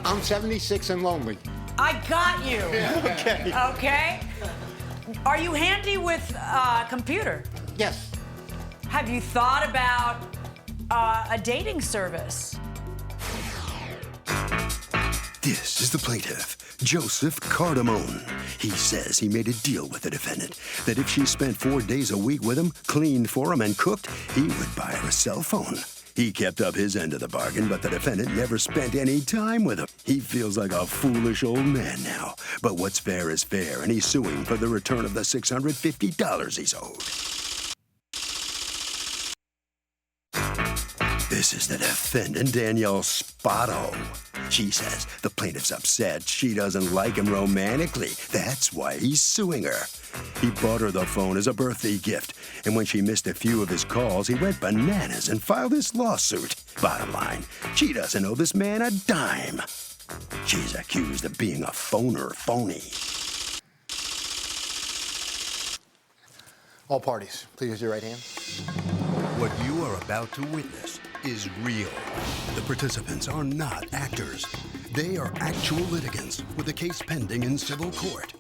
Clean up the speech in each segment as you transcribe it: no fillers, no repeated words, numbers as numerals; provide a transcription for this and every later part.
I'm 76 and lonely. I got you. Okay. Okay. Are you handy with a computer? Yes. Have you thought about a dating service? This is the plaintiff, Joseph Cardamone. He says he made a deal with the defendant that if she spent 4 days a week with him, cleaned for him, and cooked, he would buy her a cell phone. He kept up his end of the bargain, but the defendant never spent any time with him. He feels like a foolish old man now. But what's fair is fair, and he's suing for the return of the $650 he's owed. This is the defendant, Danielle Spotto. She says the plaintiff's upset. She doesn't like him romantically. That's why he's suing her. He bought her the phone as a birthday gift, and when she missed a few of his calls, he went bananas and filed this lawsuit. Bottom line, she doesn't owe this man a dime. She's accused of being a phoner-phony. All parties, please use your right hand. What you are about to witness is real. The participants are not actors. They are actual litigants with a case pending in civil court.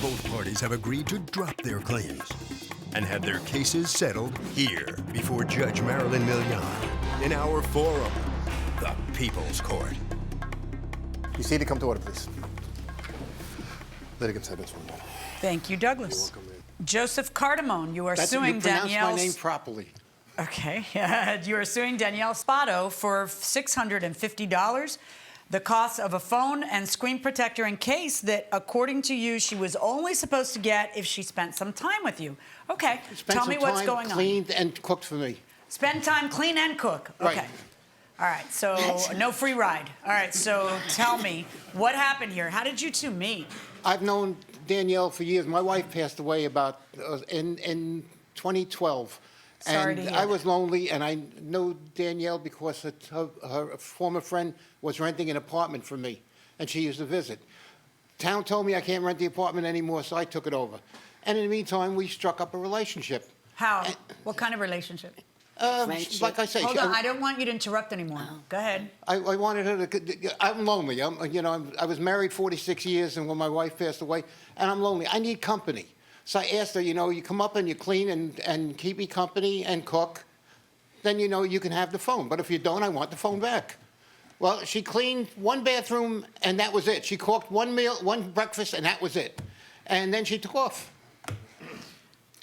Both parties have agreed to drop their claims and have their cases settled here before Judge Marilyn Milian in our forum, the People's Court. You see to come to order, please. Litigants have been sworn in. Thank you, Douglas. You're welcome, ma'am. Joseph Cardamone, you are You suing pronounced Danielle. my name properly. Okay. You are suing Danielle Spotto for $650, the cost of a phone and screen protector in case that, according to you, she was only supposed to get if she spent some time with you. Okay. Spent Tell some me what's time, going on. cleaned and cooked for me. Spend time, clean and cook. Okay. Right. All right. So no free ride. All right. So tell me what happened here. How did you two meet? I've known Danielle for years. My wife passed away about in 2012. Sorry And to hear I that. was lonely, and I know Danielle because her former friend was renting an apartment for me, and she used to visit. Town told me I can't rent the apartment anymore, so I took it over. And in the meantime, we struck up a relationship. How? What kind of relationship? Like I say, Hold on. I don't want you to interrupt anymore. Go ahead. I wanted her to. I'm lonely. I was married 46 years, and when my wife passed away, and I'm lonely. I need company. So I asked her, you come up and you clean and keep me company and cook, then you can have the phone. But if you don't, I want the phone back. Well, she cleaned one bathroom, and that was it. She cooked one meal, one breakfast, and that was it. And then she took off.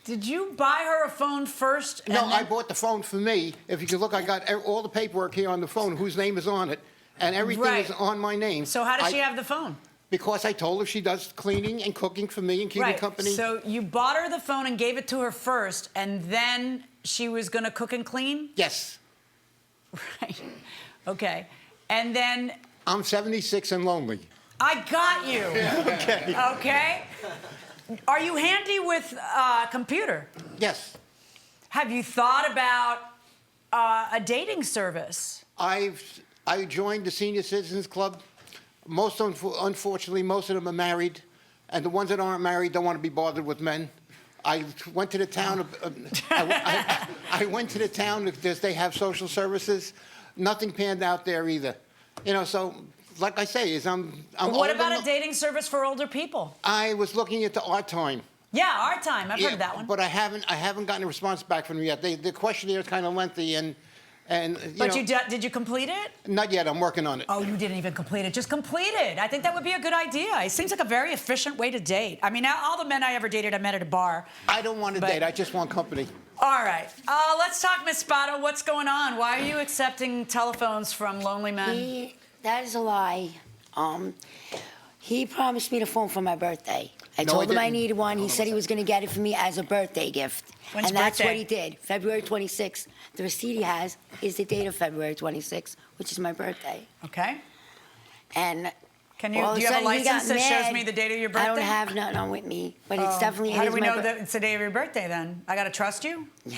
Did you buy her a phone first? No, I bought the phone for me. If you can look, I got all the paperwork here on the phone, whose name is on it, and everything is on my name. So how does she have the phone? Because I told her she does cleaning and cooking for me and keeping company. So you bought her the phone and gave it to her first, and then she was going to cook and clean? Yes. Right. Okay. And then... I'm 76 and lonely. I got you. Okay. Okay? Are you handy with a computer? Yes. Have you thought about a dating service? I joined the Senior Citizens Club. Unfortunately, most of them are married, and the ones that aren't married don't want to be bothered with men. I went to the town. I went to the town because they have social services. Nothing panned out there either. So like I say, I'm What about a dating service for older people? I was looking at the Our Time. Yeah, Our Time. I've heard of that one. But I haven't gotten a response back from them yet. The questionnaire is kind of lengthy, and But did you complete it? Not yet. I'm working on it. Oh, you didn't even complete it. Just complete it. I think that would be a good idea. It seems like a very efficient way to date. I mean, all the men I ever dated, I met at a bar. I don't want to date. I just want company. All right. Let's talk, Miss Spotto. What's going on? Why are you accepting telephones from lonely men? That is a lie. He promised me the phone for my birthday. I No, told I him I didn't. needed one. He said he was going to get it for me as a birthday gift. When's and that's birthday? what he did. February 26th. The receipt he has is the date of February 26th, which is my birthday. Okay. And Do all of you have a sudden he license got that shows mad. me the date of your birthday? I don't have nothing on with me, but it's definitely. How it do is we my know that it's the day of your birthday then? I got to trust you? Yeah.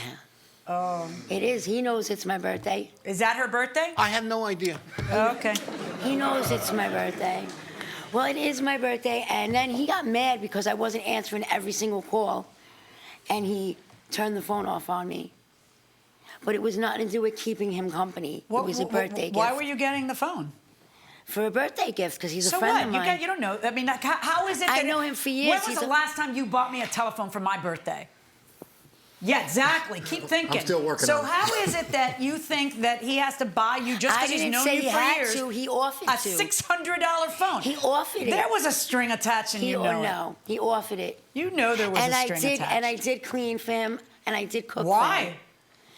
Oh. It is. He knows it's my birthday. Is that her birthday? I have no idea. Okay. He knows it's my birthday. Well, it is my birthday, and then he got mad because I wasn't answering every single call, and he turned the phone off on me. But it was nothing to do with keeping him company. It was a birthday gift. Why were you getting the phone? for a birthday gift because he's So a friend what? of mine. You don't know. I mean, how is it I that... know him for years. When was He's the last time you bought me a telephone for my birthday? Yeah, exactly. Keep thinking. I'm still working so on it. how is it that you think that he has to buy you just I because he's didn't known say you he for had years? to. He offered a to. $600 phone. He offered it. There was a string attached, and He you or know no, he offered it. it. You know there was And a I string did, attached. and I did clean for him, and I did cook for Why? him.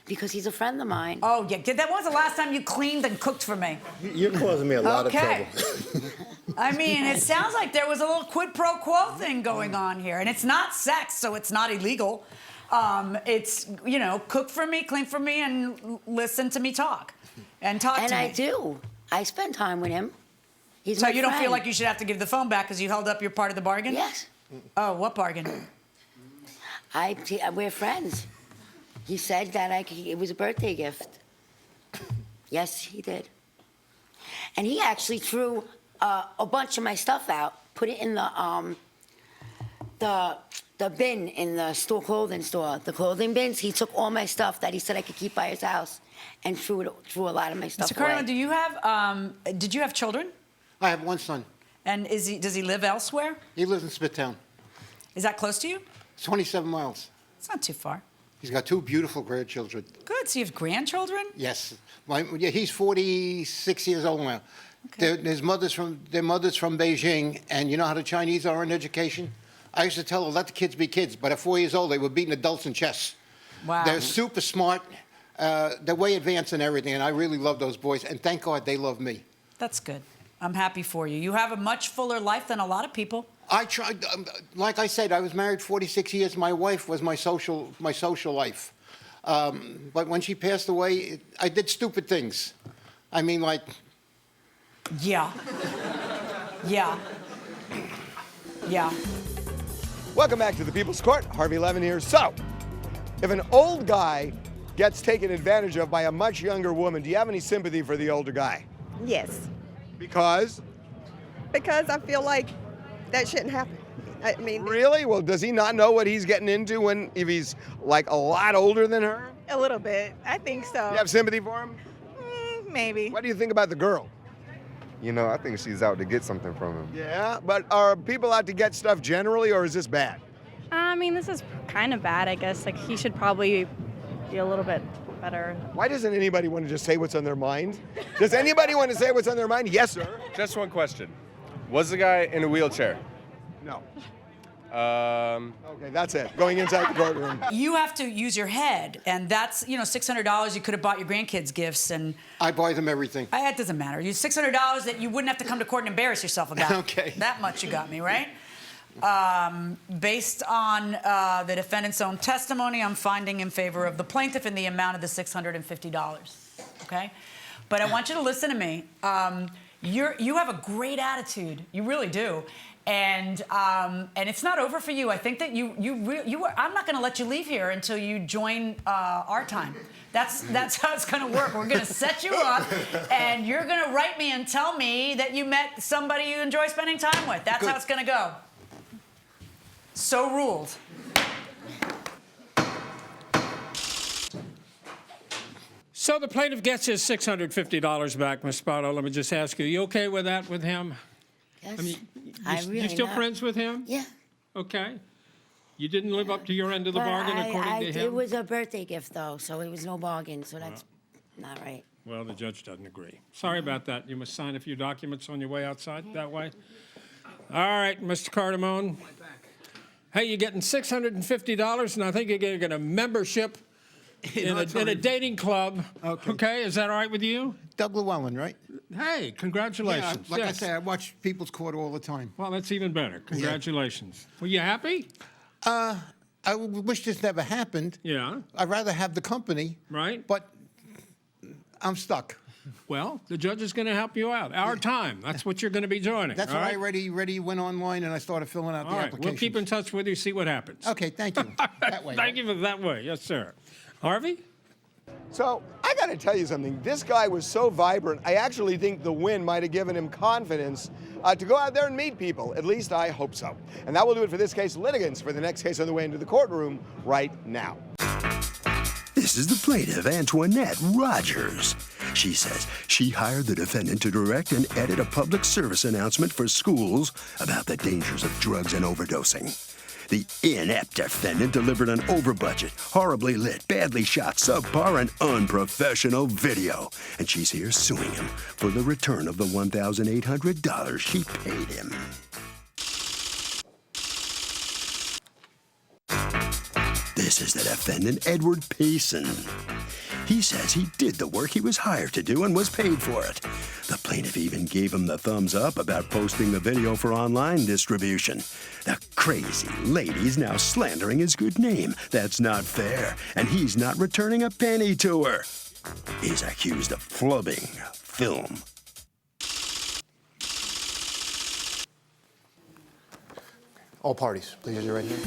Because he's a friend of mine. Oh yeah. That was the last time you cleaned and cooked for me. You're causing me a lot Okay. of trouble. I mean, it sounds like there was a little quid pro quo thing going on here, and it's not sex, so it's not illegal. It's, you know, cook for me, clean for me, and listen to me talk. And talk And to me. I do. I spend time with him. He's So my you don't feel friend. like you should have to give the phone back because you held up your part of the bargain? Yes. Oh, what bargain? We're friends. He said that it was a birthday gift. Yes, he did. And he actually threw a bunch of my stuff out, put it in the bin in the clothing store, the clothing bins. He took all my stuff that he said I could keep by his house and threw a lot of my stuff Mr. away. Cardinal, did you have children? I have one son. And does he live elsewhere? He lives in Smithtown. Is that close to you? It's 27 miles. It's not too far. He's got 2 beautiful grandchildren. Good. So you have grandchildren? Yes. He's 46 years old now. Okay. Their mother's from Beijing, and you know how the Chinese are in education? I used to tell them, let the kids be kids, but at 4 years old, they were beating adults in chess. Wow. They're super smart. They're way advanced in everything, and I really love those boys, and thank God they love me. That's good. I'm happy for you. You have a much fuller life than a lot of people. I tried, like I said, I was married 46 years. My wife was my social life. But when she passed away, I did stupid things. I mean, like, Yeah. Yeah. Yeah. Welcome back to the People's Court. Harvey Levin here. So, if an old guy gets taken advantage of by a much younger woman, do you have any sympathy for the older guy? Yes, Because? because I feel like that shouldn't happen. I mean, Really? Well, does he not know what he's getting into if he's like a lot older than her? a little bit. I think so. You have sympathy for him? Maybe. What do you think about the girl? You know, I think she's out to get something from him. Yeah, but are people out to get stuff generally, or is this bad? I mean, this is kind of bad, I guess. Like, he should probably be a little bit better. Why doesn't anybody want to just say what's on their mind? Does anybody want to say what's on their mind? Yes, sir. Just one question. Was the guy in a wheelchair? No. Um, Okay, that's it. Going inside the courtroom. You have to use your head, and that's, you know, $600 you could have bought your grandkids gifts, and I buy them everything. it doesn't matter. You $600 that you wouldn't have to come to court and embarrass yourself about. Okay. That much you got me, right? Based on the defendant's own testimony, I'm finding in favor of the plaintiff in the amount of the $650. Okay? But I want you to listen to me. You have a great attitude. You really do. And it's not over for you. I think that I'm not going to let you leave here until you join our time. That's how it's going to work. We're going to set you up, and you're going to write me and tell me that you met somebody you enjoy spending time with. That's Good. how it's going to go. So ruled. So the plaintiff gets his $650 back, Ms. Spotto. Let me just ask you okay with that with him? Yes. I mean, really you still not. friends with him? Yeah. Okay. You didn't live up to your end of the But bargain, according to him? It was a birthday gift, though, so it was no bargain, so that's not right. Well, the judge doesn't agree. Sorry about that. You must sign a few documents on your way outside that way. All right, Mr. Cardamone. Hey, you're getting $650, and I think you're getting a membership in a dating club. Okay, is that all right with you? Doug Llewellyn, right? Hey, congratulations. Like I Yes. say, I watch People's Court all the time. Well, that's even better. Congratulations. Were you happy? I wish this never happened. Yeah. I'd rather have the company. Right. But I'm stuck. Well, the judge is going to help you out. Our time. That's what you're going to be joining. That's all why right? I already went online and I started filling out All the right. application. We'll keep in touch with you, see what happens. Okay, thank you. That way. Thank you for that way. Yes, sir. Harvey? So, I got to tell you something. This guy was so vibrant, I actually think the win might have given him confidence to go out there and meet people. At least I hope so. And that will do it for this case. Litigants for the next case on the way into the courtroom right now. This is the plaintiff, Antoinette Rogers. She says she hired the defendant to direct and edit a public service announcement for schools about the dangers of drugs and overdosing. The inept defendant delivered an over-budget, horribly lit, badly shot, subpar, and unprofessional video. And she's here suing him for the return of the $1,800 she paid him. This is the defendant, Edward Payson. He says he did the work he was hired to do and was paid for it. The plaintiff even gave him the thumbs up about posting the video for online distribution. The crazy lady's now slandering his good name. That's not fair, and he's not returning a penny to her. He's accused of flubbing film. All parties, please raise your right hand.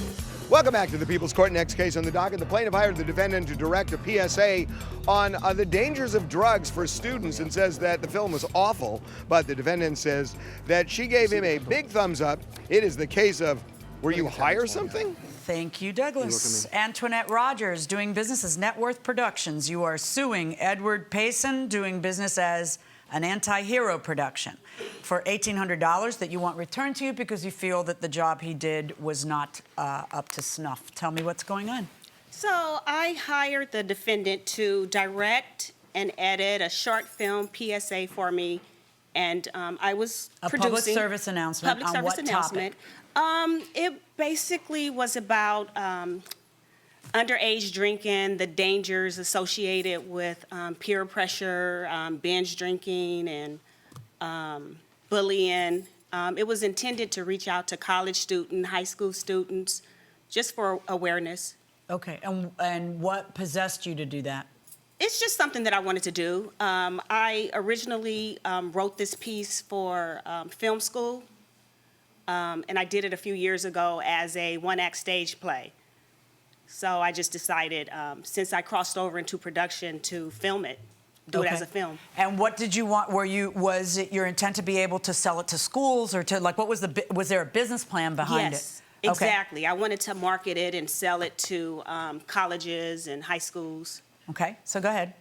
Welcome back to the People's Court. Next case on the docket. The plaintiff hired the defendant to direct a PSA on the dangers of drugs for students and says that the film was awful, but the defendant says that she gave him a big thumbs up. It is the case of, were you hired something? Thank you, Douglas. Antoinette Rogers, doing business as Net Worth Productions. You are suing Edward Payson, doing business as an anti-hero production, for $1,800 that you want returned to you because you feel that the job he did was not up to snuff. Tell me what's going on. So I hired the defendant to direct and edit a short film PSA for me, and I was producing public service announcement on what topic? It basically was about underage drinking, the dangers associated with peer pressure, binge drinking, and bullying. It was intended to reach out to college students, high school students, just for awareness. Okay, and what possessed you to do that? It's just something that I wanted to do. I originally wrote this piece for film school, and I did it a few years ago as a one-act stage play. So I just decided, since I crossed over into production, to film it, do it as a film. And what did you want? Was it your intent to be able to sell it to schools, or to, like, what was was there a business plan behind it? Yes, exactly. I wanted to market it and sell it to colleges and high schools. Okay, so go ahead.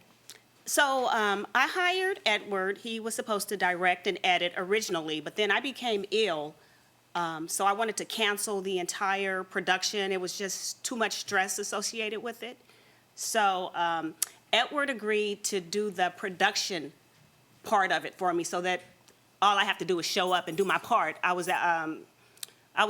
So I hired Edward. He was supposed to direct and edit originally, but then I became ill. So I wanted to cancel the entire production. It was just too much stress associated with it. So Edward agreed to do the production part of it for me, so that all I have to do is show up and do my part. I was an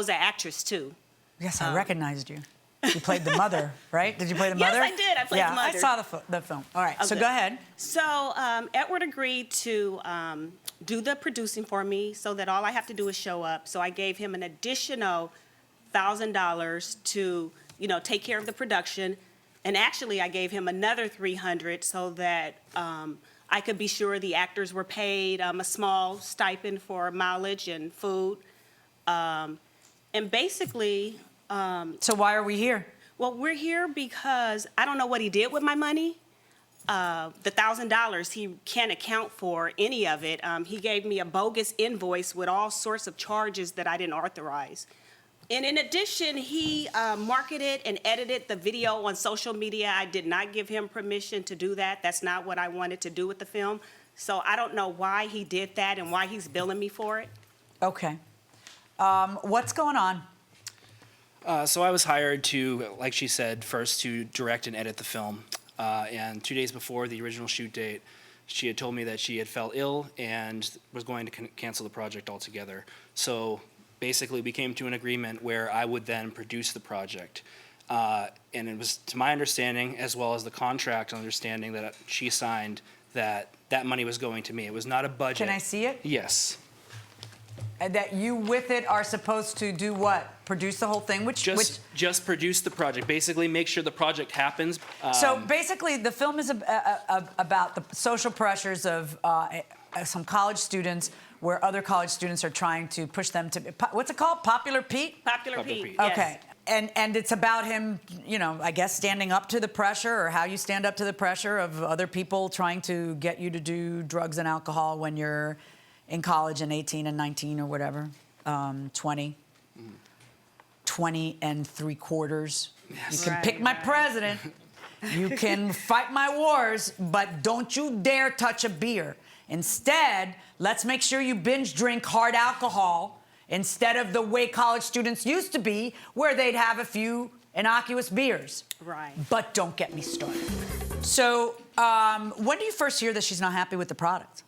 actress too. Yes, I recognized you. You played the mother, right? Did you play the mother? Yes, I did. I played the mother. Yeah, I saw the film. All right, so Okay. go ahead. So Edward agreed to do the producing for me, so that all I have to do is show up. So I gave him an additional $1,000 to, take care of the production. And actually, I gave him another $300 so that I could be sure the actors were paid a small stipend for mileage and food. And basically... so why are we here? Well, we're here because I don't know what he did with my money. The $1,000, he can't account for any of it. He gave me a bogus invoice with all sorts of charges that I didn't authorize. And in addition, he marketed and edited the video on social media. I did not give him permission to do that. That's not what I wanted to do with the film. So I don't know why he did that and why he's billing me for it. Okay. What's going on? So I was hired to, like she said, first to direct and edit the film. And 2 days before the original shoot date, she had told me that she had fell ill and was going to cancel the project altogether. So basically we came to an agreement where I would then produce the project. And it was, to my understanding, as well as the contract understanding that she signed, that that money was going to me. It was not a budget. Can I see it? Yes. And that you, with it, are supposed to do what? Produce the whole thing? Just produce the project. Basically, make sure the project happens. So basically, the film is about the social pressures of some college students, where other college students are trying to push them to, what's it called? Popular Pete? Popular Pete, yes. Okay. And it's about him, I guess, standing up to the pressure, or how you stand up to the pressure of other people trying to get you to do drugs and alcohol when you're in college and 18 and 19 or whatever, 20. 20 3/4. Yes. You can pick my president. You can fight my wars, but don't you dare touch a beer. Instead, let's make sure you binge drink hard alcohol instead of the way college students used to be, where they'd have a few innocuous beers. Right. But don't get me started. So, when do you first hear that she's not happy with the product?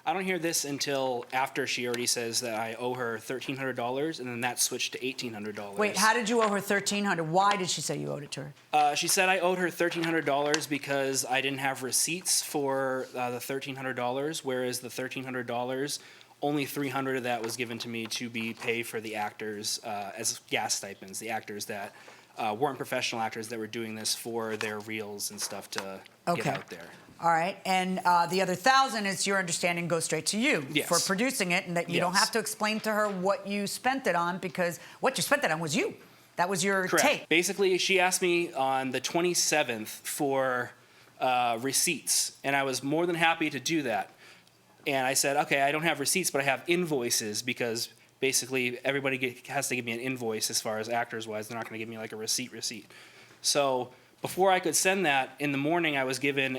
I don't hear this until after she already says that I owe her $1,300, and then that switched to $1,800. Wait, how did you owe her $1,300? Why did she say you owed it to her? She said I owed her $1,300 because I didn't have receipts for the $1,300, whereas the $1,300, only $300 of that was given to me to be paid for the actors as gas stipends, the actors that weren't professional actors that were doing this for their reels and stuff to get out there. All right, and the other $1,000, it's your understanding, goes straight to you for producing it, and that you don't have to explain to her what you spent it on, because what you spent it on was you. That was your take. Basically, she asked me on the 27th for receipts, and I was more than happy to do that. And I said, okay, I don't have receipts, but I have invoices, because basically everybody has to give me an invoice as far as actors-wise. They're not going to give me like a receipt. So before I could send that, in the morning I was given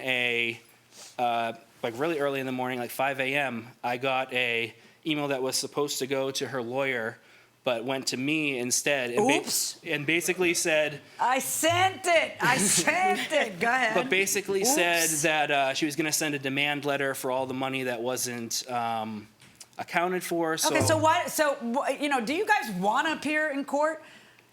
like really early in the morning, like 5 a.m., I got a email that was supposed to go to her lawyer, but went to me instead. And Oops. And basically said... I sent it. Go ahead. But basically said that she was going to send a demand letter for all the money that wasn't accounted for. So. Okay, so why? So do you guys want to appear in court?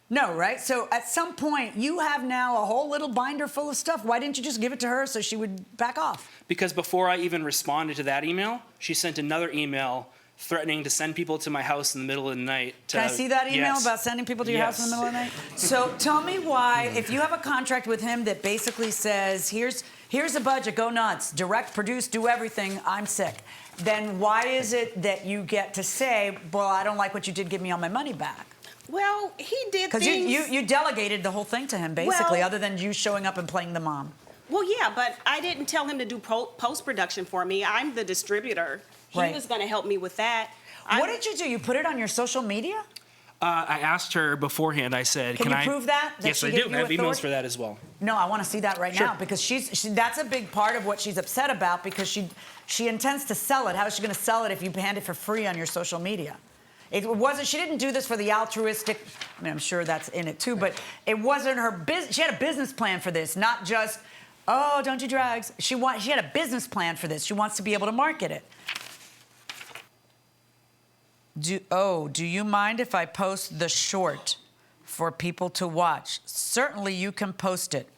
No, right? So at some point, you have now a whole little binder full of stuff. Why didn't you just give it to her so she would back off? Because before I even responded to that email, she sent another email threatening to send people to my house in the middle of the night. Can I see that email about sending people to your house in the middle of the night? So tell me why, if you have a contract with him that basically says, here's a budget, go nuts, direct, produce, do everything, I'm sick, then why is it that you get to say, well, I don't like what you did, give me all my money back? Well, he did things... Because you delegated the whole thing to him, basically, other than you showing up and playing the mom. Well, yeah, but I didn't tell him to do post-production for me. I'm the distributor. He was going to help me with that. What did you do? You put it on your social media? I asked her beforehand, I said, Can you prove that? Yes, I do. I have emails for that as well. No, I want to see that right now, because that's a big part of what she's upset about, because she intends to sell it. How is she going to sell it if you hand it for free on your social media? She didn't do this for the altruistic, I mean, I'm sure that's in it too, but it wasn't her business. She had a business plan for this, not just, oh, don't do drugs. She had a business plan for this. She wants to be able to market it. Do you mind if I post the short for people to watch? Certainly you can post it.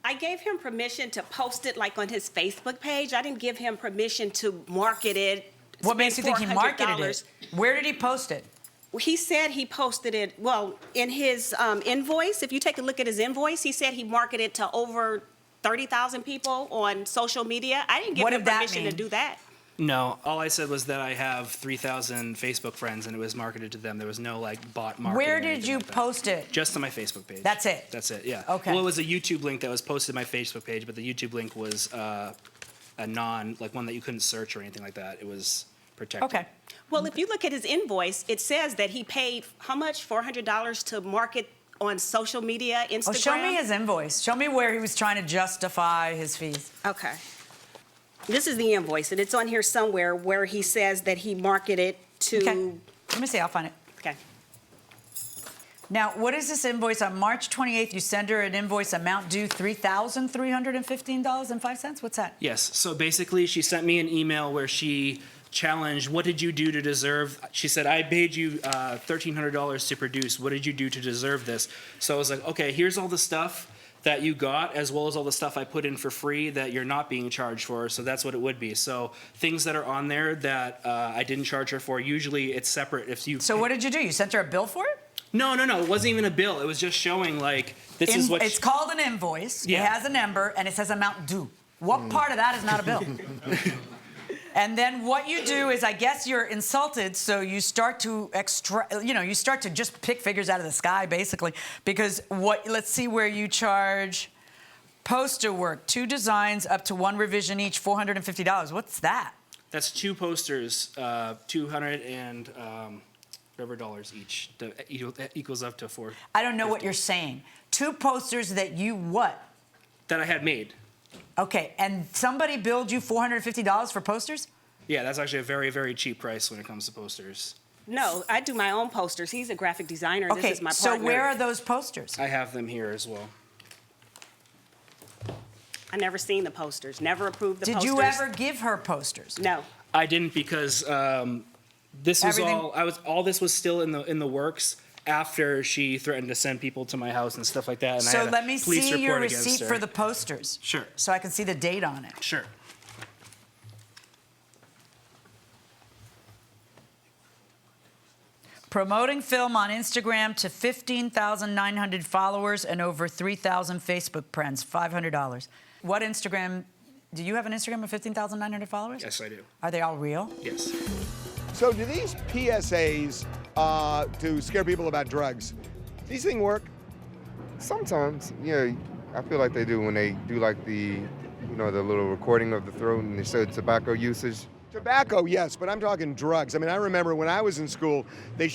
I gave him permission to post it like on his Facebook page. I didn't give him permission to market it. What makes you think he marketed it? Where did he post it? He said he posted it, well, in his invoice. If you take a look at his invoice, he said he marketed it to over 30,000 people on social media. I didn't give him permission to do that. No, all I said was that I have 3,000 Facebook friends, and it was marketed to them. There was no bot marketing. Where did you post it? Just on my Facebook page. That's it? That's it, yeah. Okay. Well, it was a YouTube link that was posted to my Facebook page, but the YouTube link was a one that you couldn't search or anything like that. It was protected. Okay. Well, if you look at his invoice, it says that he paid how much? $400 to market on social media, Instagram? Oh, show me his invoice. Show me where he was trying to justify his fees. Okay. This is the invoice, and it's on here somewhere where he says that he marketed to... Okay. Let me see. I'll find it. Okay. Now, what is this invoice? On March 28th, you send her an invoice amount due $3,315.05? What's that? Yes. So basically, she sent me an email where she challenged, what did you do to deserve... She said, I paid you $1,300 to produce. What did you do to deserve this? So I was like, okay, here's all the stuff that you got, as well as all the stuff I put in for free that you're not being charged for, so that's what it would be. So things that are on there that I didn't charge her for, usually it's separate if you... So what did you do? You sent her a bill for it? No, it wasn't even a bill. It was just showing, this is what... It's called an invoice. Yeah. It has a number, and it says amount due. What part of that is not a bill? And then what you do is, I guess you're insulted, so you start to you start to just pick figures out of the sky, basically, because let's see where you charge poster work, 2 designs up to 1 revision each, $450. What's that? That's 2 posters, $200 and whatever dollars each. That equals up to 4. I don't know what you're saying. $2 2 posters that you what? That I had made. Okay, and somebody billed you $450 for posters? Yeah, that's actually a very, very cheap price when it comes to posters. No, I do my own posters. He's a graphic designer. Okay, This is my partner. so where are those posters? I have them here as well. I never seen the posters. Never approved the Did posters. you ever give her posters? No. I didn't because this was Everything- all this was still in the works after she threatened to send people to my house and stuff like that. And I So had a let me police see your report against receipt her. for the posters. Sure. So I can see the date on it. Sure. Promoting film on Instagram to 15,900 followers and over 3,000 Facebook friends, $500. What Instagram? Do you have an Instagram of 15,900 followers? Yes, I do. Are they all real? Yes. So do these PSAs to scare people about drugs, these things work? Sometimes, yeah, I feel like they do when they do like the little recording of the throat and they show tobacco usage. Tobacco, yes, but I'm talking drugs. I mean, I remember when I was in school,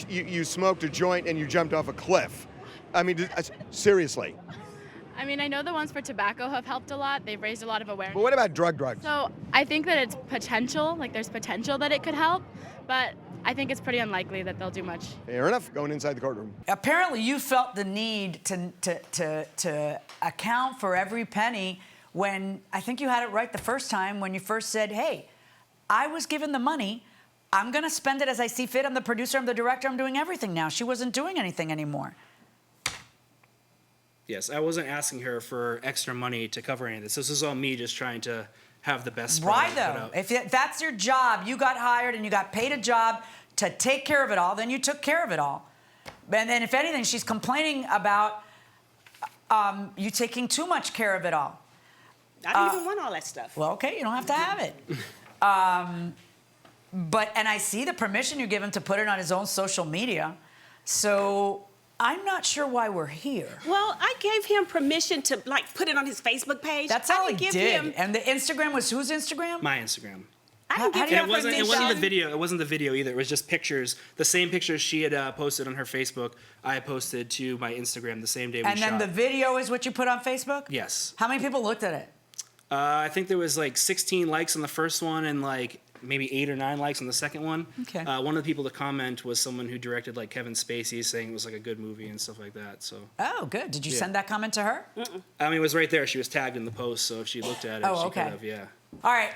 you smoked a joint and you jumped off a cliff. I mean, seriously. I mean, I know the ones for tobacco have helped a lot. They've raised a lot of awareness. But what about drugs? So I think that it's potential, like there's potential that it could help, but I think it's pretty unlikely that they'll do much. Fair enough, going inside the courtroom. Apparently, you felt the need to account for every penny when I think you had it right the first time when you first said, hey, I was given the money. I'm going to spend it as I see fit. I'm the producer, I'm the director, I'm doing everything now. She wasn't doing anything anymore. Yes, I wasn't asking her for extra money to cover any of this. This is all me just trying to have the best Why, product put though? out. If that's your job, you got hired and you got paid a job to take care of it all, then you took care of it all. And then, if anything, she's complaining about you taking too much care of it all. I didn't even want all that stuff. Well, okay, you don't have to have it. And I see the permission you give him to put it on his own social media. So I'm not sure why we're here. Well, I gave him permission to put it on his Facebook page. That's I all he didn't give did. him. And the Instagram was whose Instagram? My Instagram. I didn't give do you him have permission. It wasn't the video. It wasn't the video either. It was just pictures. The same pictures she had posted on her Facebook, I posted to my Instagram the same day we And shot. then the video is what you put on Facebook? Yes. How many people looked at it? I think there was like 16 likes on the first one and like maybe 8 or 9 likes on the second one. Okay. One of the people to comment was someone who directed like Kevin Spacey, saying it was like a good movie and stuff like that. So. Oh, good. Did you Yeah. send that comment to her? I mean, it was right there. She was tagged in the post, so if she looked at it, Oh, she okay. could have. Yeah. All right,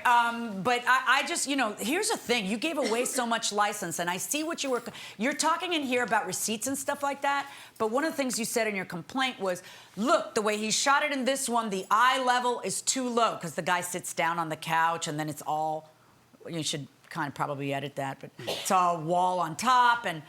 but I just, here's the thing. You gave away so much license, and I see what you're talking in here about receipts and stuff like that, but one of the things you said in your complaint was, look, the way he shot it in this one, the eye level is too low, because the guy sits down on the couch, and then it's all, you should kind of probably edit that, but it's all wall on top, and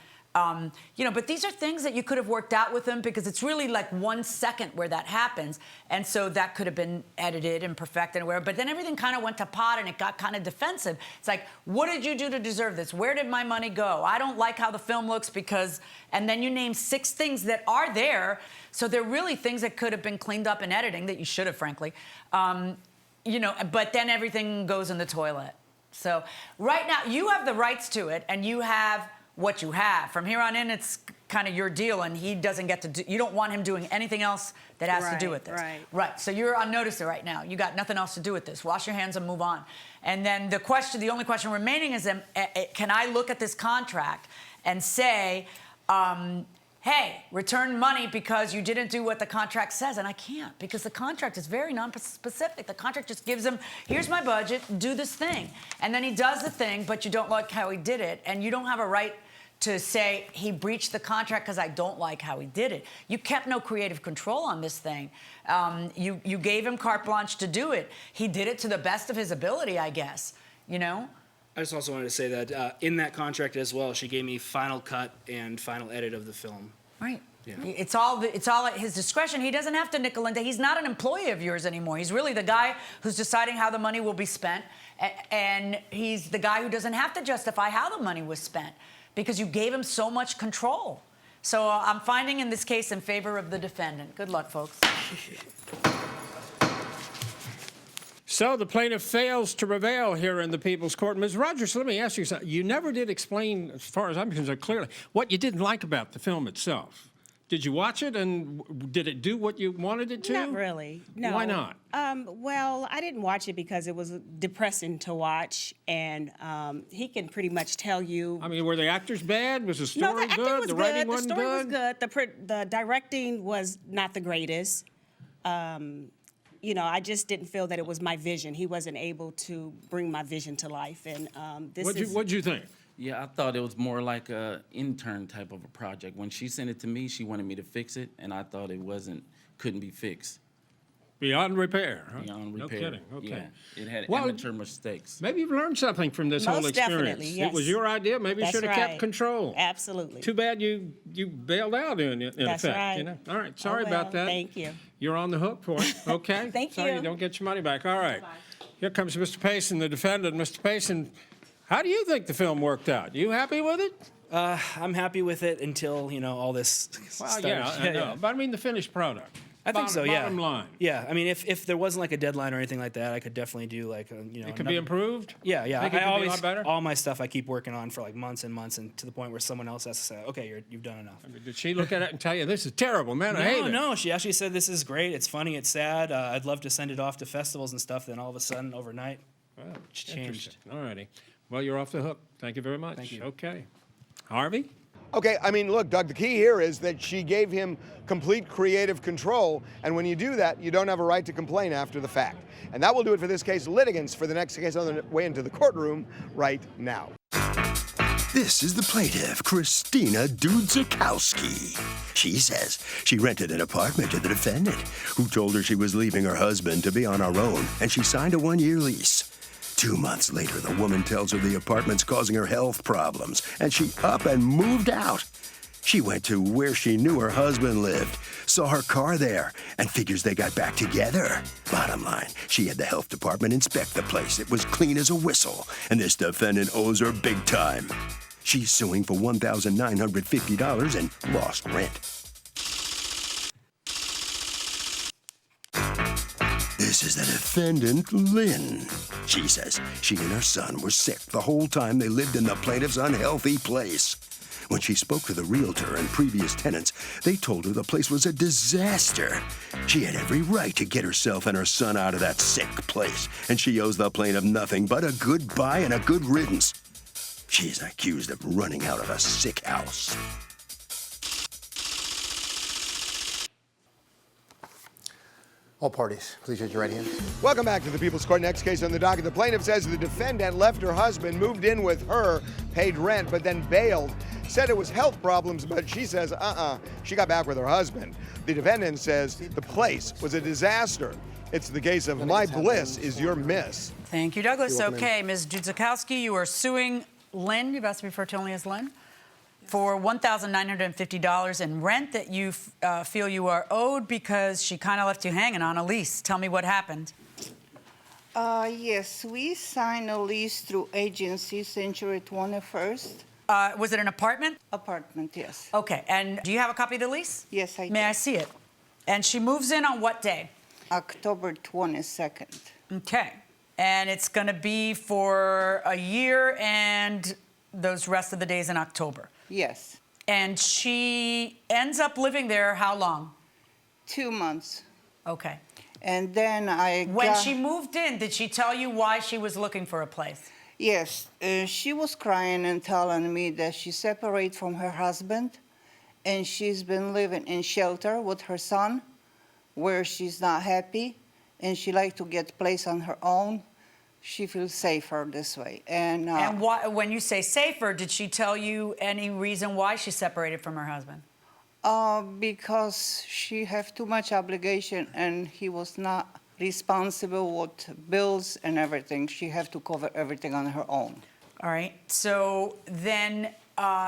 but these are things that you could have worked out with him because it's really like 1 second where that happens. And so that could have been edited and perfected and whatever. But then everything kind of went to pot and it got kind of defensive. It's like, what did you do to deserve this? Where did my money go? I don't like how the film looks because, and then you name 6 things that are there. So they're really things that could have been cleaned up in editing that you should have, frankly. But then everything goes in the toilet. So right now you have the rights to it and you have what you have. From here on in, it's kind of your deal, and he doesn't get to do, you don't want him doing anything else that has to do with this. Right. So you're on notice right now. You got nothing else to do with this. Wash your hands and move on. And then the only question remaining is, can I look at this contract and say, hey, return money because you didn't do what the contract says? And I can't, because the contract is very non-specific. The contract just gives him, here's my budget, do this thing. And then he does the thing, but you don't like how he did it, and you don't have a right to say he breached the contract because I don't like how he did it. You kept no creative control on this thing. You gave him carte blanche to do it. He did it to the best of his ability, I guess, I just also wanted to say that in that contract as well, she gave me final cut and final edit of the film. Right. Yeah. It's all at his discretion. He doesn't have to nickel and dime. He's not an employee of yours anymore. He's really the guy who's deciding how the money will be spent, and he's the guy who doesn't have to justify how the money was spent because you gave him so much control. So I'm finding in this case in favor of the defendant. Good luck, folks. So the plaintiff fails to prevail here in the People's Court. Ms. Rogers, let me ask you something. You never did explain, as far as I'm concerned, clearly what you didn't like about the film itself. Did you watch it, and did it do what you wanted it to? Not really, no. Why not? Well, I didn't watch it because it was depressing to watch, and he can pretty much tell you. I mean, were the actors bad? Was the story No, the acting good? was The good. writing The wasn't story was good? good. The directing was not the greatest. You know, I just didn't feel that it was my vision. He wasn't able to bring my vision to life, and What'd you think? Yeah, I thought it was more like a intern type of a project. When she sent it to me, she wanted me to fix it, and I thought couldn't be fixed. Beyond repair, huh? Beyond No repair. kidding, okay. Yeah, it had Well, amateur mistakes. Maybe you've learned something from this whole Most experience. definitely, yes. It was your idea. Maybe you That's should have kept right. control. Absolutely. Too bad you bailed out in That's effect. right. You know? All right, sorry Oh, about well, that. thank you. You're on the hook for it. Okay. Thank Sorry you. you don't get your money back. All right. Here comes Mr. Payson, the defendant. Mr. Payson, how do you think the film worked out? You happy with it? I'm happy with it until, all this Well, started. yeah, I know. But I mean the finished product. I think so, yeah. Bottom line. Yeah, I mean, if there wasn't like a deadline or anything like that, I could definitely do like, It could be improved? Yeah, yeah. Think it could be a always, lot better? all my stuff I keep working on for like months and months, and to the point where someone else has to say, okay, you've done enough. I mean, did she look at it and tell you, this is terrible, man, I hate it? No, she actually said this is great, it's funny, it's sad, I'd love to send it off to festivals and stuff, then all of a sudden, overnight, Well, it's changed. interesting. All righty. Well, you're off the hook. Thank you very much. Thank you. Okay. Harvey? Okay, I mean, look, Doug, the key here is that she gave him complete creative control, and when you do that, you don't have a right to complain after the fact. And that will do it for this case. Litigants for the next case on the way into the courtroom right now. This is the plaintiff, Christina Dudzikowski. She says she rented an apartment to the defendant, who told her she was leaving her husband to be on her own, and she signed a 1-year lease. 2 months later, the woman tells her the apartment's causing her health problems, and she up and moved out. She went to where she knew her husband lived, saw her car there, and figures they got back together. Bottom line, she had the health department inspect the place. It was clean as a whistle, and this defendant owes her big time. She's suing for $1,950 and lost rent. This is the defendant, Lynn. She says she and her son were sick the whole time they lived in the plaintiff's unhealthy place. When she spoke to the realtor and previous tenants, they told her the place was a disaster. She had every right to get herself and her son out of that sick place, and she owes the plaintiff nothing but a goodbye and a good riddance. She's accused of running out of a sick house. All parties, please raise your right hand. Welcome back to the People's Court. Next case on the docket. The plaintiff says the defendant left her husband, moved in with her, paid rent, but then bailed. Said it was health problems, but she says, she got back with her husband. The defendant says the place was a disaster. It's the case of my bliss is your miss. Thank you, Douglas. You're welcome, Okay, Ms. Dudzikowski, you are suing Lynn, you've asked to be referred to only as Lynn, for $1,950 in rent that you feel you are owed because she kind of left you hanging on a lease. Tell me what happened. Yes, we signed a lease through agency Century 21st. Was it an apartment? Apartment, yes. Okay, and do you have a copy of the lease? Yes, I do. May I see it? And she moves in on what day? October 22nd. Okay, and it's going to be for a year and those rest of the days in October. Yes. And she ends up living there how long? 2 months. Okay. And then When she moved in, did she tell you why she was looking for a place? Yes, she was crying and telling me that she's separated from her husband and she's been living in shelter with her son where she's not happy and she like to get a place on her own. She feels safer this way. And why, when you say safer, did she tell you any reason why she's separated from her husband? Because she have too much obligation and he was not responsible with bills and everything. She have to cover everything on her own. All right. So then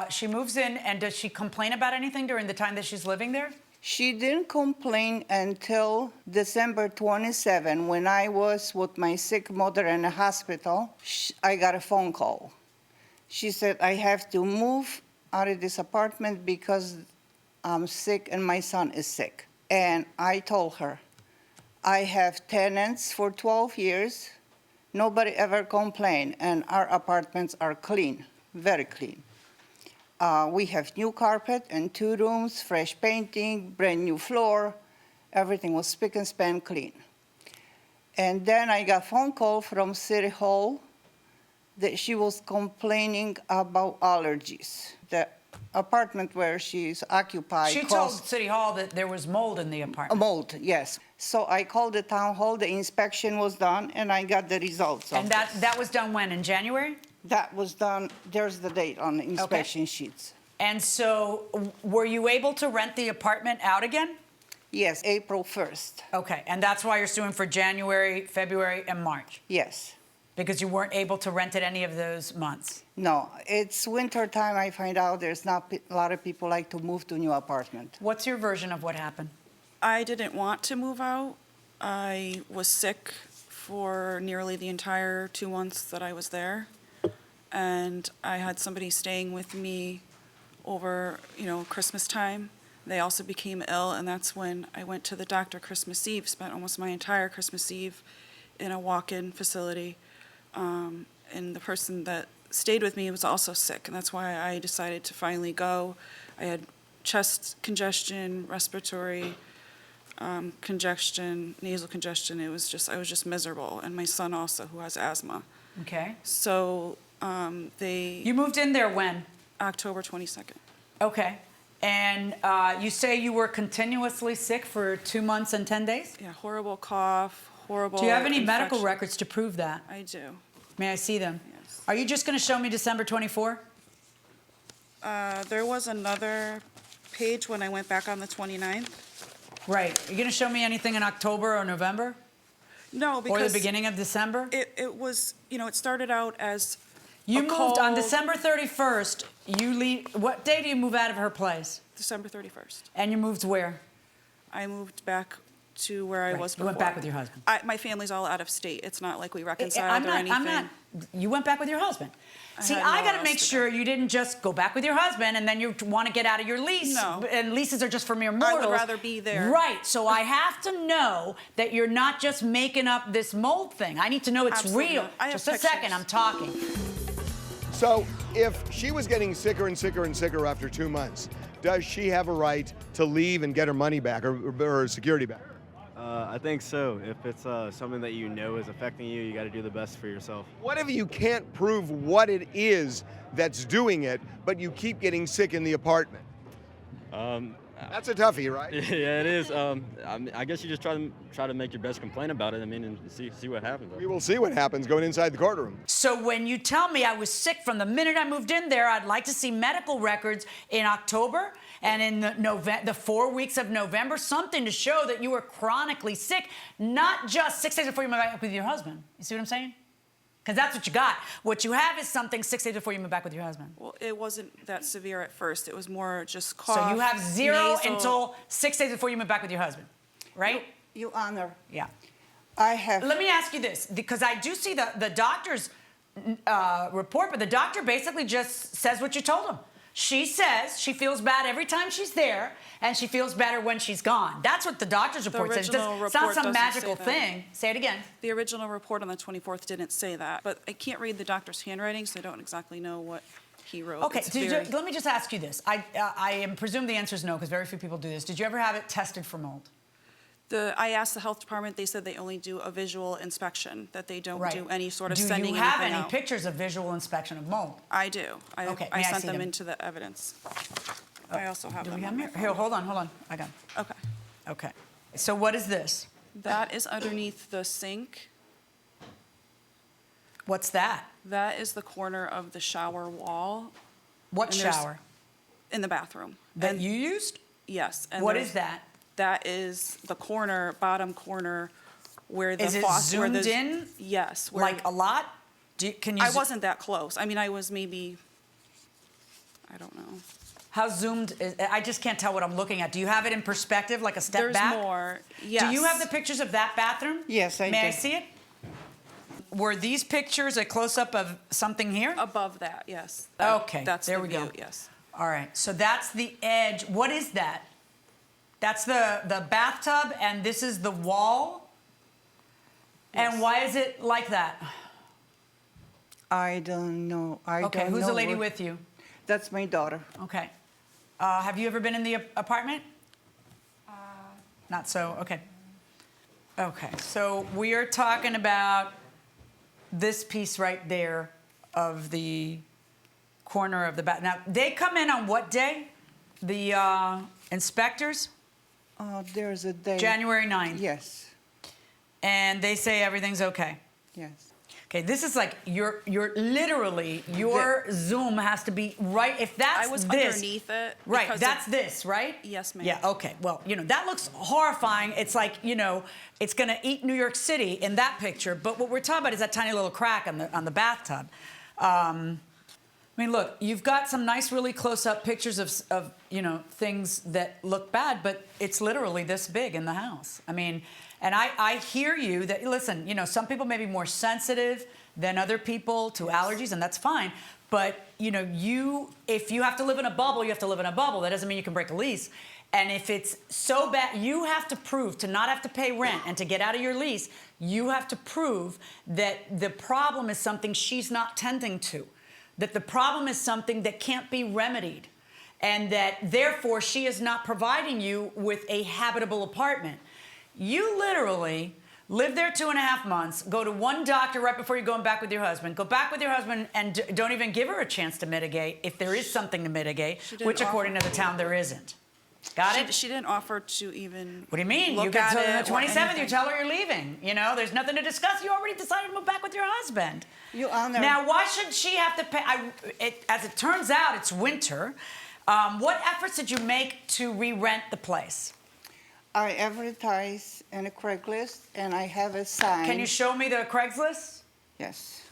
she moves in, and does she complain about anything during the time that she's living there? She didn't complain until December 27, when I was with my sick mother in the hospital. I got a phone call. She said, I have to move out of this apartment because I'm sick and my son is sick. And I told her, I have tenants for 12 years. Nobody ever complained, and our apartments are clean, very clean. We have new carpet and 2 rooms, fresh painting, brand new floor. Everything was spick and span clean. And then I got a phone call from City Hall that she was complaining about allergies. The apartment where she's occupied. She told City Hall that there was mold in the apartment. Mold, yes. So I called the town hall, the inspection was done, and I got the results of And that was done when, in January? That was done, there's the date on the inspection sheets. And so were you able to rent the apartment out again? Yes, April 1st. Okay, and that's why you're suing for January, February, and March? Yes. Because you weren't able to rent it any of those months? No, it's winter time. I find out there's not a lot of people like to move to new apartment. What's your version of what happened? I didn't want to move out. I was sick for nearly the entire 2 months that I was there. And I had somebody staying with me over, Christmas time. They also became ill, and that's when I went to the doctor Christmas Eve, spent almost my entire Christmas Eve in a walk-in facility. And the person that stayed with me was also sick, and that's why I decided to finally go. I had chest congestion, respiratory congestion, nasal congestion. I was just miserable, and my son also, who has asthma. Okay. So You moved in there when? October 22nd. Okay. And you say you were continuously sick for 2 months and 10 days? Yeah, horrible cough, horrible. Do you have any medical infection. records to prove that? I do. May I see them? Yes. Are you just going to show me December 24? There was another page when I went back on the 29th. Right. Are you going to show me anything in October or November? No, because... Or the beginning of December? It was, it started out as You a moved cold. on December 31st. You leave. What day do you move out of her place? December 31st. And you moved where? I moved back to where I Right. was You before. went back with your husband. My family's all out of state. It's not like we reconciled or anything. You went back with your husband. See, had I nowhere got to make else to sure you didn't just go back with your husband and then you want to get out of your lease. No. And leases are just for mere I mortals. would rather be there. Right. So I have to know that you're not just making up this mold thing. I need to know it's Absolutely real. not. I have Just a second. pictures. I'm talking. So if she was getting sicker and sicker and sicker after 2 months, does she have a right to leave and get her money back or her security back? I think so. If it's something that you know is affecting you, you got to do the best for yourself. What if you can't prove what it is that's doing it, but you keep getting sick in the apartment? That's a toughie, right? Yeah, it is. I guess you just try to make your best complaint about it. And see what happens. We will see what happens going inside the courtroom. So when you tell me I was sick from the minute I moved in there, I'd like to see medical records in October and in the 4 weeks of November, something to show that you were chronically sick, not just 6 days before you moved back with your husband. You see what I'm saying? Because that's what you got. What you have is something 6 days before you move back with your husband. Well, it wasn't that severe at first. It was more just cough. So you have zero nasal. until 6 days before you move back with your husband, right? Your Honor. Yeah. I have. Let me ask you this, because I do see the doctor's report, but the doctor basically just says what you told him. She says she feels bad every time she's there, and she feels better when she's gone. That's what the doctor's report says. It's not some doesn't magical say that. thing. Say it again. The original report on the 24th didn't say that, but I can't read the doctor's handwriting, so I don't exactly know what he wrote. Okay, It's very- let me just ask you this. I presume the answer is no, because very few people do this. Did you ever have it tested for mold? I asked the health department. They said they only do a visual inspection, that they don't Right. do any sort of Do sending you have anything any out. pictures of visual inspection of mold? I do. Okay, I may I sent see them them? into the evidence. I also have Do them we have on my them? phone. Here, hold on. I got 'em. Okay. Okay. So what is this? That is underneath the sink. What's that? That is the corner of the shower wall. What And there's- shower? In the bathroom. That you used? Yes. And What there's- is that? That is the bottom corner, where the Is it faucet. where zoomed the- in? Yes. Like a lot? Can you? I wasn't that close. I mean, I was maybe, I don't know. How zoomed is? I just can't tell what I'm looking at. Do you have it in perspective, like a step There's back? more. Do Yes. you have the pictures of that bathroom? Yes, I May I do. see it? Were these pictures a close-up of something here? Above that, yes. Okay, That's there the we view, go. yes. All right, so that's the edge. What is that? That's the bathtub, and this is the wall? And why is it like that? I don't know. I Okay, don't who's know the lady what- with you? That's my daughter. Okay. Have you ever been in the apartment? Not so, okay. Okay, so we are talking about this piece right there of the corner of the back. Now, they come in on what day? The inspectors? There's a day. January 9th. Yes, And they say everything's okay. yes. Okay, this is like your Zoom has to be right. If that's I was this, underneath it. right? because That's of- this, right? Yes, ma'am. Yeah. Okay. Well, that looks horrifying. It's like it's gonna eat New York City in that picture. But what we're talking about is that tiny little crack on the bathtub. I mean, look, you've got some nice, really close-up pictures of things that look bad, but it's literally this big in the house. I mean, and I hear you that, listen, some people may be more sensitive than other people to allergies, and that's fine. But, if you have to live in a bubble, you have to live in a bubble. That doesn't mean you can break a lease. And if it's so bad, you have to prove to not have to pay rent and to get out of your lease, you have to prove that the problem is something she's not tending to. That the problem is something that can't be remedied, and that therefore she is not providing you with a habitable apartment. You literally live there 2.5 months, go to one doctor right before you're going back with your husband, go back with your husband and don't even give her a chance to mitigate if there is something to mitigate, didn't which according to the town there isn't. Got it? She didn't offer to even. What do you mean? You Look get at to the it or 27th, you anything. tell her you're leaving. There's nothing to discuss. You already decided to move back with your husband. You honor. Now, why should she have to pay? As it turns out, it's winter. What efforts did you make to re-rent the place? I advertise in a Craigslist, and I have a sign. Can you show me the Craigslist? Yes.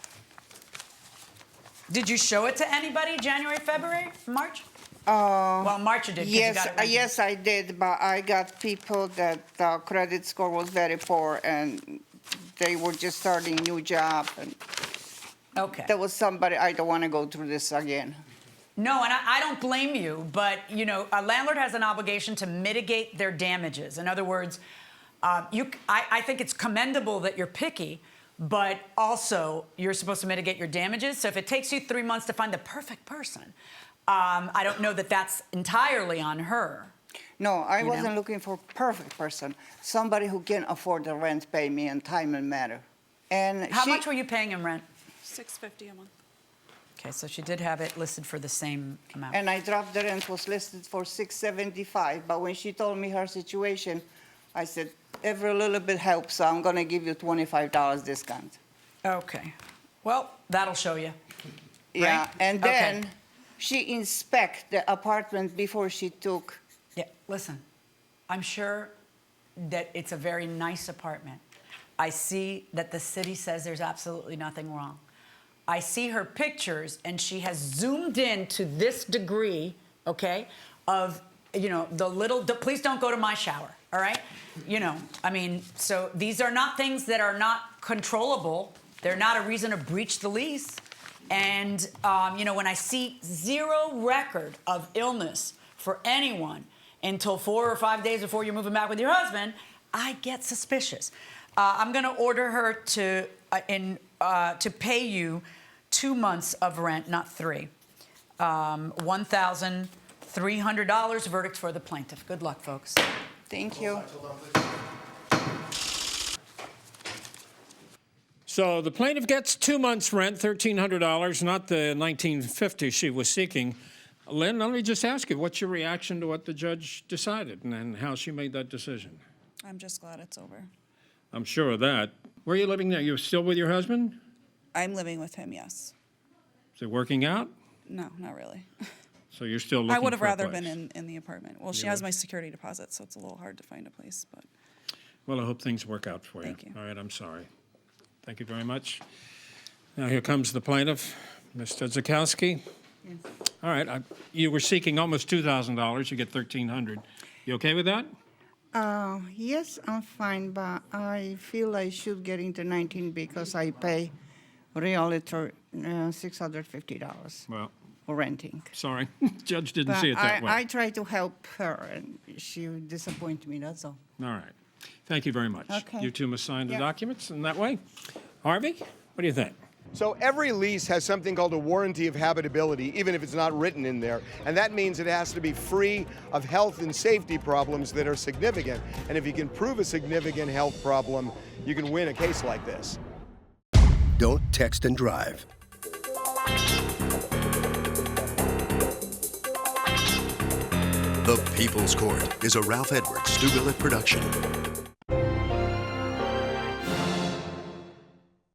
Did you show it to anybody January, February, March? Well, March you did. 'Cause you Yes, got it rented. yes, I did, but I got people that credit score was very poor, and they were just starting a new job, and Okay. there was somebody, I don't want to go through this again. No, and I don't blame you, but a landlord has an obligation to mitigate their damages. In other words, I think it's commendable that you're picky, but also you're supposed to mitigate your damages. So if it takes you 3 months to find the perfect person, I don't know that that's entirely on her. No, I You wasn't know? looking for perfect person, somebody who can afford the rent, pay me in time and matter. And How much were you paying in rent? $650 a month. Okay, so she did have it listed for the same amount. And I dropped the rent, was listed for $675, but when she told me her situation, I said, every little bit helps, so I'm gonna give you $25 discount. Okay. Well, that'll show you. Yeah, Right? and Okay. then she inspect the apartment before she took. Yeah, listen, I'm sure that it's a very nice apartment. I see that the city says there's absolutely nothing wrong. I see her pictures, and she has zoomed in to this degree, okay, of, please don't go to my shower, all right? So these are not things that are not controllable. They're not a reason to breach the lease. And, when I see zero record of illness for anyone until 4 or 5 days before you're moving back with your husband, I get suspicious. I'm going to order her to pay you 2 months of rent, not 3. $1,300. Verdict for the plaintiff. Good luck, folks. Thank you. So the plaintiff gets 2 months' rent, $1,300, not the $1,950 she was seeking. Lynn, let me just ask you, what's your reaction to what the judge decided and how she made that decision? I'm just glad it's over. I'm sure of that. Where are you living now? You're still with your husband? I'm living with him, yes. Is it working out? No, not really. So you're still looking I would have for a rather place. been in the apartment. Well, she You has would? my security deposit, so it's a little hard to find a place, but Well, I hope things work out for you. Thank you. All right, I'm sorry. Thank you very much. Now here comes the plaintiff, Mr. Zakowski. Yes. All right, you were seeking almost $2,000. You get $1,300. You okay with that? Yes, I'm fine, but I feel I should get into 19 because I pay realtor $650 Well, for renting. sorry. Judge didn't But see it that way. I try to help her, and she disappointed me, that's all. All right. Thank you very much. Okay. You two must sign the Yeah. documents in that way. Harvey, what do you think? So every lease has something called a warranty of habitability, even if it's not written in there. And that means it has to be free of health and safety problems that are significant. And if you can prove a significant health problem, you can win a case like this. Don't text and drive. The People's Court is a Ralph Edwards, Stu Billett production.